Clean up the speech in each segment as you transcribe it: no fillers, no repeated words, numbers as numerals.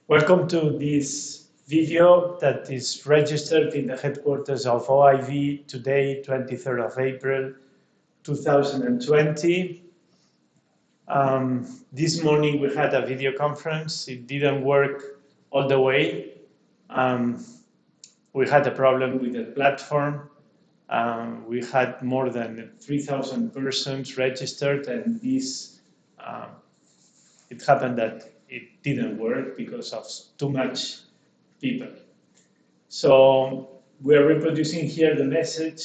Welcome to this video that is registered in the headquarters of OIV today, 23rd of April, 2020. This morning we had a video conference. It didn't work all the way. We had a problem with the platform. We had more than 3,000 persons registered, and it happened that it didn't work because of too much people. So we're reproducing here the message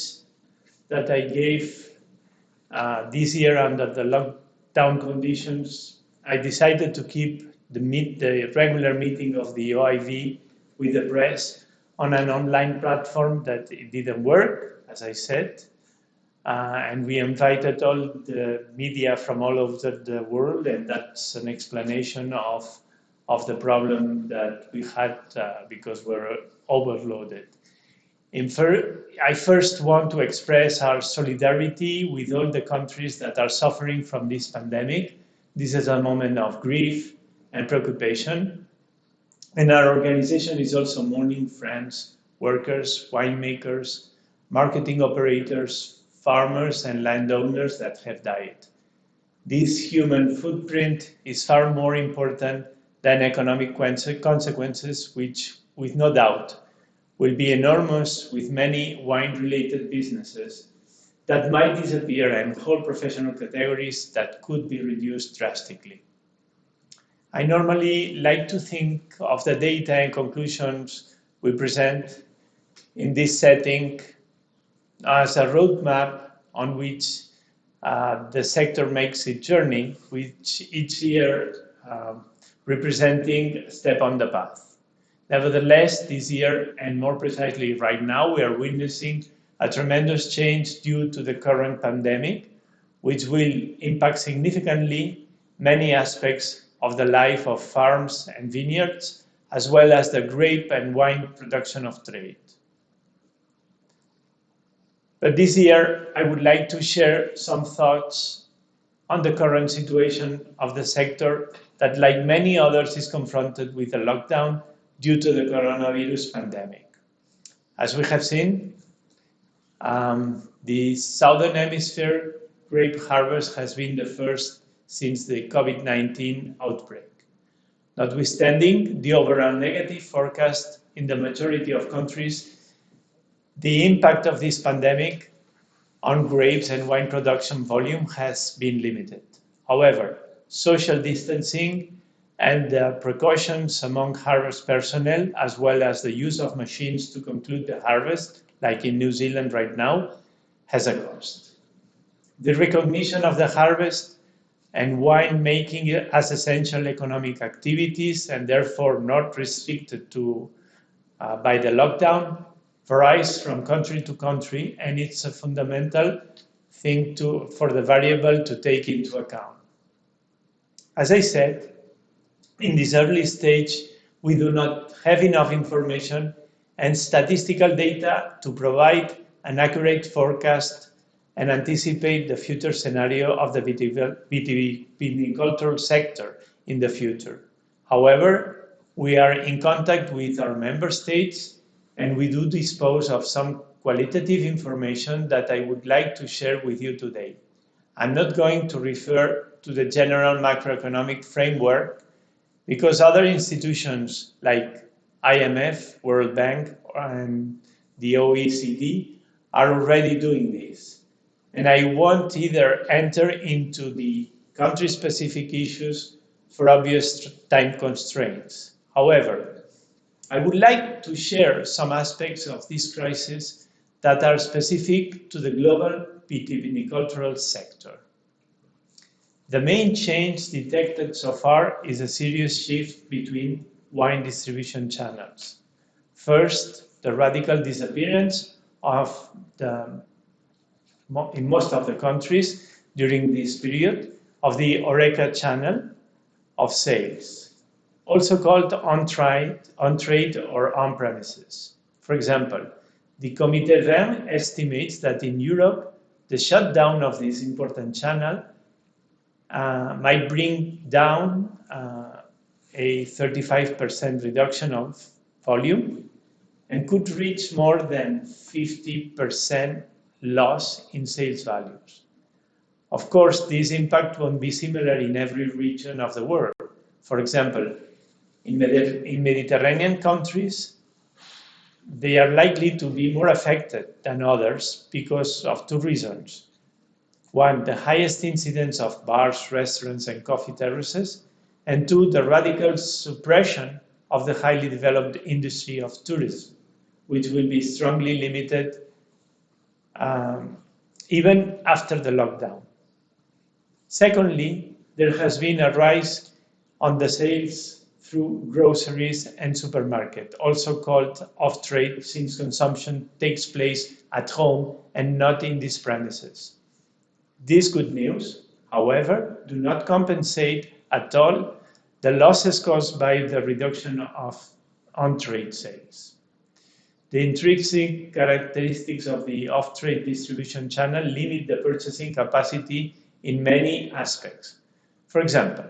that I gave this year under the lockdown conditions. I decided to keep the regular meeting of the OIV with the press on an online platform that it didn't work, as I said. And we invited all the media from all over the world, and that's an explanation of the problem that we had because we're overloaded. I first want to express our solidarity with all the countries that are suffering from this pandemic. This is a moment of grief and preoccupation. And our organization is also mourning friends, workers, winemakers, marketing operators, farmers and landowners that have died. This human footprint is far more important than economic consequences, which, with no doubt, will be enormous, with many wine-related businesses that might disappear and whole professional categories that could be reduced drastically. I normally like to think of the data and conclusions we present in this setting as a roadmap on which the sector makes its journey, which each year representing a step on the path. Nevertheless, this year, and more precisely right now, we are witnessing a tremendous change due to the current pandemic, which will impact significantly many aspects of the life of farms and vineyards, as well as the grape and wine production of trade. But this year, I would like to share some thoughts on the current situation of the sector that, like many others, is confronted with a lockdown due to the coronavirus pandemic. As we have seen, the Southern Hemisphere grape harvest has been the first since the COVID-19 outbreak. Notwithstanding the overall negative forecast in the majority of countries, the impact of this pandemic on grapes and wine production volume has been limited. However, social distancing and the precautions among harvest personnel, as well as the use of machines to conclude the harvest, like in New Zealand right now, has a cost. The recognition of the harvest and wine making as essential economic activities, and therefore not restricted by the lockdown, varies from country to country, and it's a fundamental thing for the variable to take into account. As I said, in this early stage, we do not have enough information and statistical data to provide an accurate forecast and anticipate the future scenario of the vitivinicultural sector in the future. However, we are in contact with our member states, and we do dispose of some qualitative information that I would like to share with you today. I'm not going to refer to the general macroeconomic framework because other institutions like IMF, World Bank, and the OECD are already doing this. And I won't either enter into the country-specific issues for obvious time constraints. However, I would like to share some aspects of this crisis that are specific to the global vitivinicultural sector. The main change detected so far is a serious shift between wine distribution channels. First, the radical disappearance in most of the countries during this period of the HoReCa channel of sales, also called on-trade or on-premises. For example, the Comité Vin estimates that in Europe, the shutdown of this important channel might bring down a 35% reduction of volume and could reach more than 50% loss in sales values. Of course, this impact won't be similar in every region of the world. For example, in Mediterranean countries, they are likely to be more affected than others because of two reasons. One, the highest incidence of bars, restaurants, and coffee terraces, and two, the radical suppression of the highly developed industry of tourism, which will be strongly limited even after the lockdown. Secondly, there has been a rise on the sales through groceries and supermarket, also called off-trade, since consumption takes place at home and not in these premises. This good news, however, do not compensate at all the losses caused by the reduction of on-trade sales. The intrinsic characteristics of the off-trade distribution channel limit the purchasing capacity in many aspects. For example,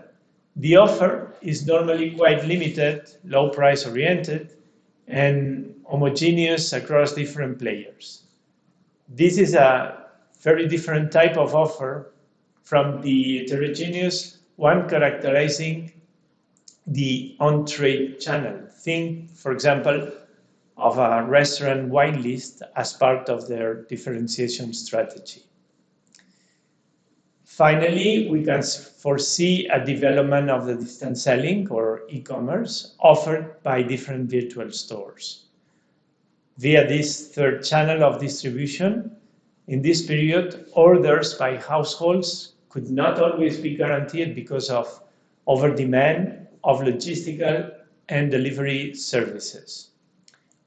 the offer is normally quite limited, low price oriented, and homogeneous across different players. This is a very different type of offer from the heterogeneous one characterizing the on-trade channel. Think, for example, of a restaurant wine list as part of their differentiation strategy. Finally, we can foresee a development of the distance selling or e-commerce offered by different virtual stores. Via this third channel of distribution, in this period, orders by households could not always be guaranteed because of over-demand of logistical and delivery services.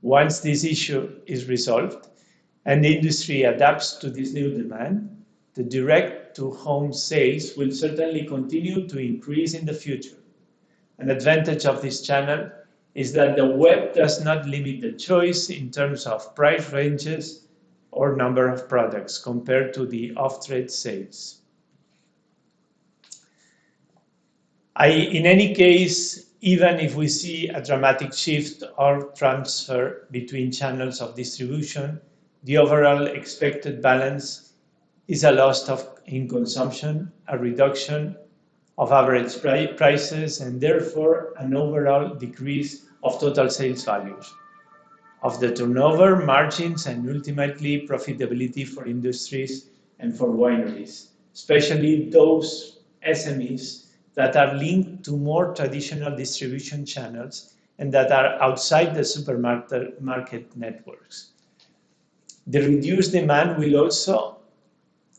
Once this issue is resolved and the industry adapts to this new demand, the direct-to-home sales will certainly continue to increase in the future. An advantage of this channel is that the web does not limit the choice in terms of price ranges or number of products compared to the off-trade sales. In any case, even if we see a dramatic shift or transfer between channels of distribution, the overall expected balance is a loss in consumption, a reduction of average prices, and therefore an overall decrease of total sales values, of the turnover, margins, and ultimately profitability for industries and for wineries, especially those SMEs that are linked to more traditional distribution channels and that are outside the supermarket networks. The reduced demand will also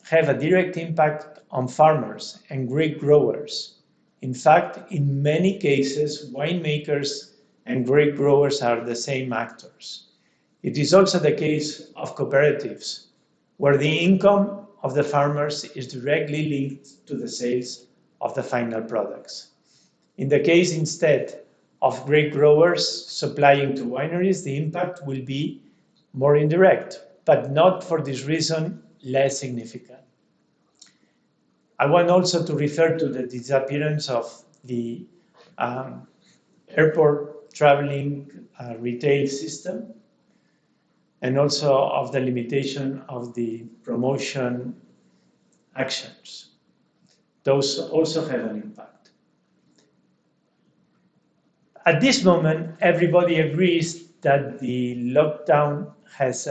have a direct impact on farmers and grape growers. In fact, in many cases, winemakers and grape growers are the same actors. It is also the case of cooperatives, where the income of the farmers is directly linked to the sales of the final products. In the case instead of grape growers supplying to wineries, the impact will be more indirect, but not for this reason less significant. I want also to refer to the disappearance of the airport traveling retail system and also of the limitation of the promotion actions. Those also have an impact. At this moment, everybody agrees that the lockdown has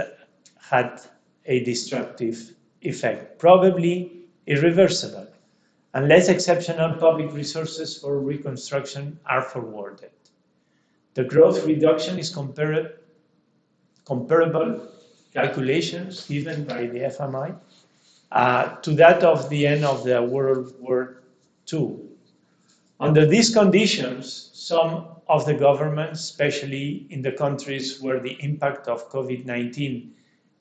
had a destructive effect, probably irreversible, unless exceptional public resources for reconstruction are forwarded. The growth reduction is comparable calculations given by the FMI to that of the end of the World War II. Under these conditions, some of the governments, especially in the countries where the impact of COVID-19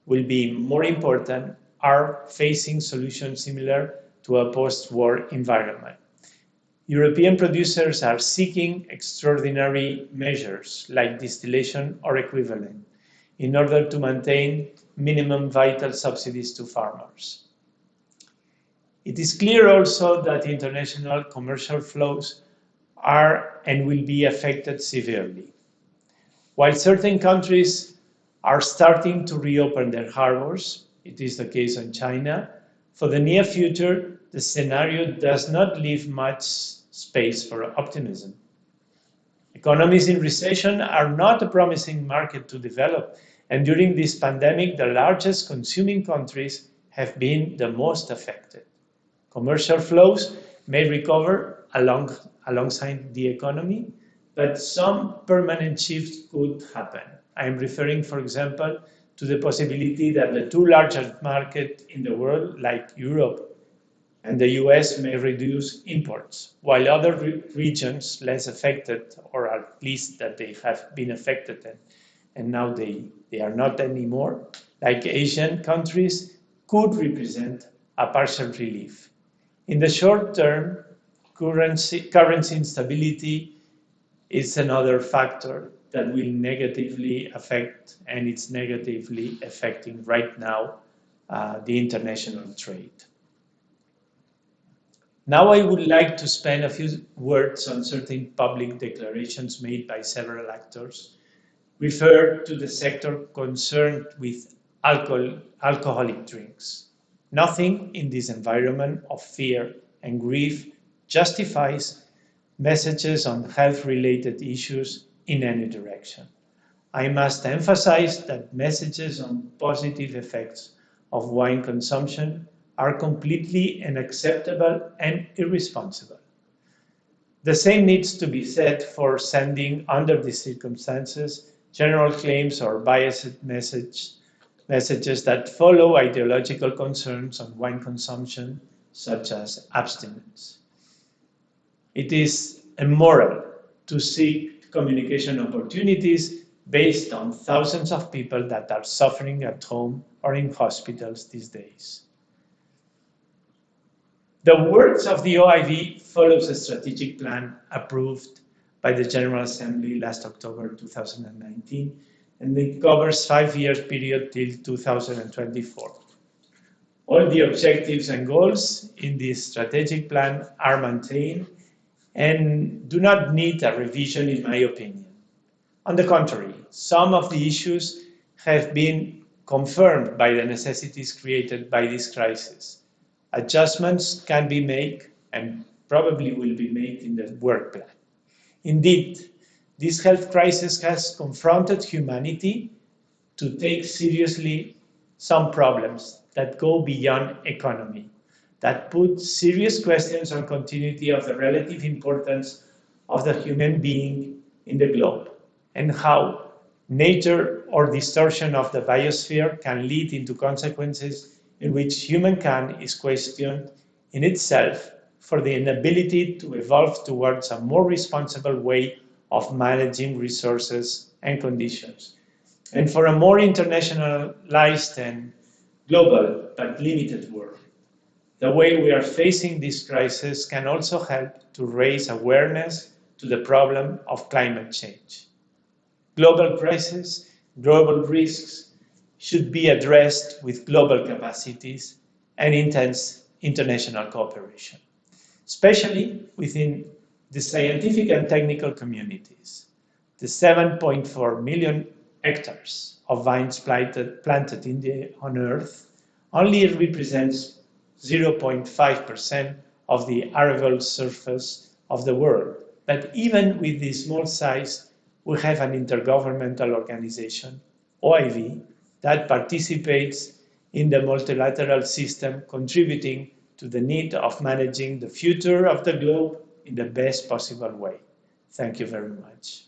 will be more important, are facing solutions similar to a post-war environment. European producers are seeking extraordinary measures like distillation or equivalent in order to maintain minimum vital subsidies to farmers. It is clear also that international commercial flows are and will be affected severely. While certain countries are starting to reopen their harbors, it is the case in China, for the near future, the scenario does not leave much space for optimism. Economies in recession are not a promising market to develop, and during this pandemic, the largest consuming countries have been the most affected. Commercial flows may recover alongside the economy, but some permanent shifts could happen. I am referring, for example, to the possibility that the two largest markets in the world, like Europe and the US, may reduce imports, while other regions less affected, or at least that they have been affected and now they are not anymore, like Asian countries, could represent a partial relief. In the short term, currency instability is another factor that will negatively affect, and it's negatively affecting right now, the international trade. Now I would like to spend a few words on certain public declarations made by several actors, referred to the sector concerned with alcoholic drinks. Nothing in this environment of fear and grief justifies messages on health-related issues in any direction. I must emphasize that messages on positive effects of wine consumption are completely unacceptable and irresponsible. The same needs to be said for sending, under these circumstances, general claims or biased messages that follow ideological concerns on wine consumption, such as abstinence. It is immoral to seek communication opportunities based on thousands of people that are suffering at home or in hospitals these days. The works of the OIV follows a strategic plan approved by the General Assembly last October 2019, and it covers 5-year period till 2024. All the objectives and goals in this strategic plan are maintained and do not need a revision, in my opinion. On the contrary, some of the issues have been confirmed by the necessities created by this crisis. Adjustments can be made and probably will be made in the work plan. Indeed, this health crisis has confronted humanity to take seriously some problems that go beyond economy, that put serious questions on continuity of the relative importance of the human being in the globe, and how nature or distortion of the biosphere can lead into consequences in which humankind is questioned in itself for the inability to evolve towards a more responsible way of managing resources and conditions, and for a more internationalized and global but limited world. The way we are facing this crisis can also help to raise awareness to the problem of climate change. Global crises, global risks should be addressed with global capacities and intense international cooperation, especially within the scientific and technical communities. The 7.4 million hectares of vines planted on Earth only represents 0.5% of the arable surface of the world. But even with this small size, we have an intergovernmental organization, OIV, that participates in the multilateral system, contributing to the need of managing the future of the globe in the best possible way. Thank you very much.